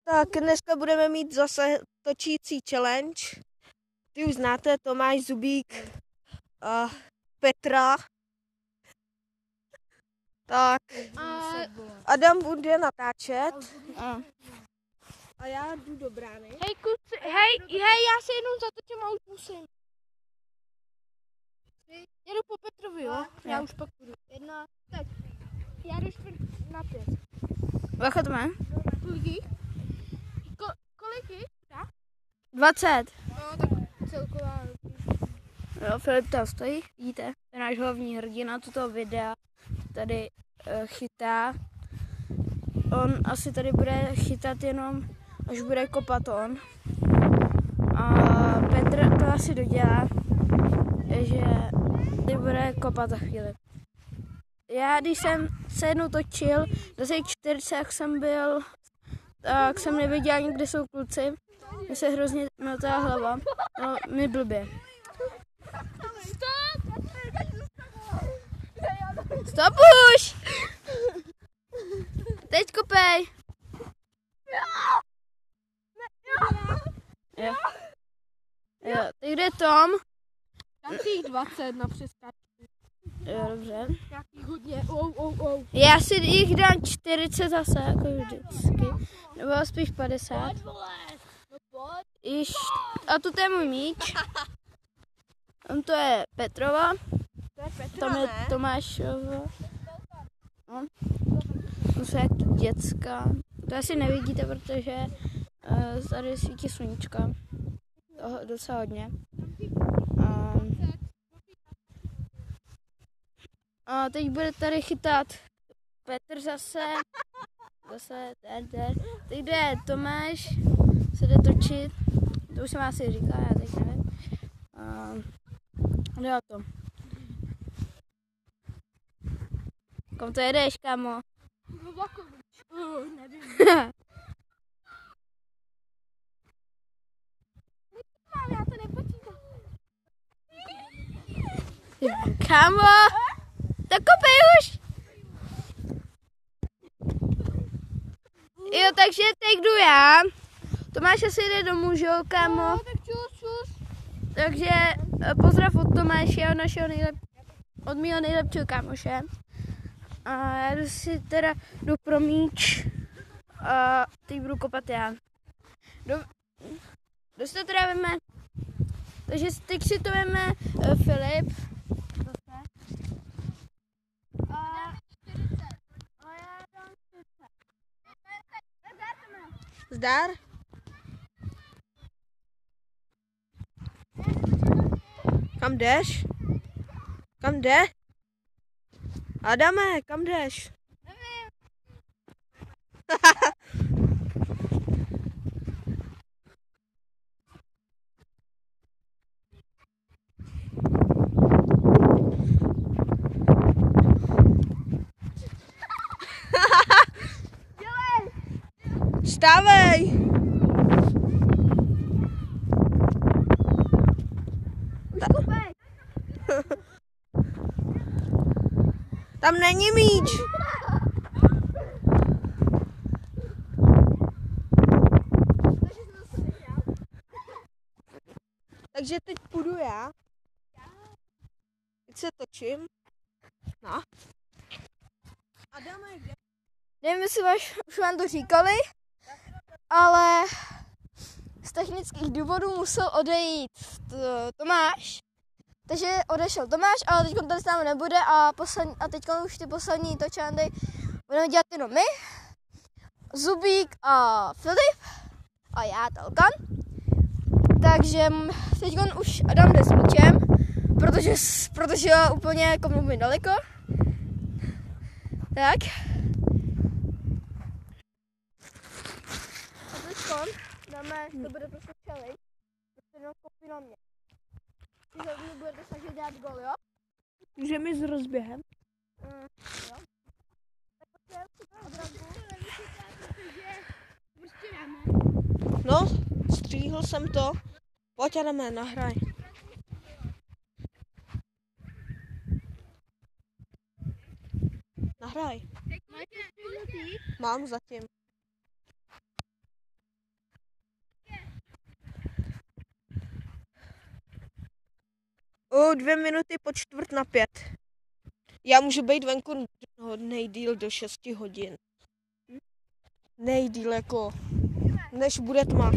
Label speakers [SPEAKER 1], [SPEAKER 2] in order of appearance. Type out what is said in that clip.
[SPEAKER 1] Tak dneska budeme mít zase točící challenge. Ty už znáte, Tomáš Zubík a Petra. Tak Adam bude natáčet a já jdu do brány.
[SPEAKER 2] Hej, kluci, hej, já se jenom zatočím a už musím. Jedu po Petrovi, jo? Já už pak budu. Jedna, teď. Já jdu na 5.
[SPEAKER 3] Bacha to mám?
[SPEAKER 2] Kolik jich? Kolik jich?
[SPEAKER 3] 20.
[SPEAKER 2] No, tak celková.
[SPEAKER 3] Jo, Filip tam stojí, vidíte? To je náš hlavní hrdina tuto videa. Tady chytá. On asi tady bude chytat jenom, až bude kopat on. A Petr to asi dodělá, že tady bude kopat za chvíli. Já, když jsem se jednou točil, do těch 40 tak jsem nevěděl ani, kde jsou kluci. Mně se hrozně motá hlava. No, mi blbě. Stop už! Teď kopej! Jo. Jo, teď jde Tom.
[SPEAKER 2] Dám si jich 20 na přeskáčku.
[SPEAKER 3] Jo, dobře.
[SPEAKER 2] Nějakých hodně,
[SPEAKER 3] Já si jich dám 40 zase, jako vždycky. Nebo spíš 50. A tu je můj míč. Tam to je Petrova. Tam je Tomášova. No. To jsou jak tu děcka. To asi nevidíte, protože tady svítí sluníčka. Toho docela hodně. A teď bude tady chytat Petr zase ten. Teď jde Tomáš, se jde točit. To už jsem asi říkal, já teď nevím. Jde o to. Kom to jedeš, kámo?
[SPEAKER 2] nevím. Já to nepočítám.
[SPEAKER 3] Kámo, tak kopej už! Jo, takže teď jdu já. Tomáš asi jde domů, že jo, kámo?
[SPEAKER 2] No, tak čus.
[SPEAKER 3] Takže pozdrav od Tomáše, od mýho nejlepšího kámoše. A já jdu pro míč a teď budu kopat já. Kdo si to teda veme? Takže teď si to veme Filip.
[SPEAKER 1] Zdar? Kam jdeš? Kam jde? Adame, kam jdeš?
[SPEAKER 2] Nevím.
[SPEAKER 1] Vstávej! Tam není míč. Takže teď půjdu já. Teď se točím. No. Adame, kde?
[SPEAKER 3] Nevím, jestli už vám to říkali, ale z technických důvodů musel odejít Tomáš. Takže odešel Tomáš, ale teď tady s námi nebude a teď už ty poslední točándy budeme dělat jenom my, Zubík a Filip a já, Talkan. Takže teď už Adam jde s míčem, protože je úplně kopnu daleko. Tak. A teď dáme, to bude prostě challenge, protože jenom kopí na mě. Že mi budete snažit dělat gol, jo?
[SPEAKER 1] Můžeme jít s rozběhem.
[SPEAKER 3] Jo. Tak potřebujeme si
[SPEAKER 1] No, stříhl jsem to. Pojď, Adame, nahraj. Nahraj. Mám zatím. O 2 minuty po 4:45. Já můžu být venku nejdýl do 6 hodin. Nejdýl jako, než bude tma.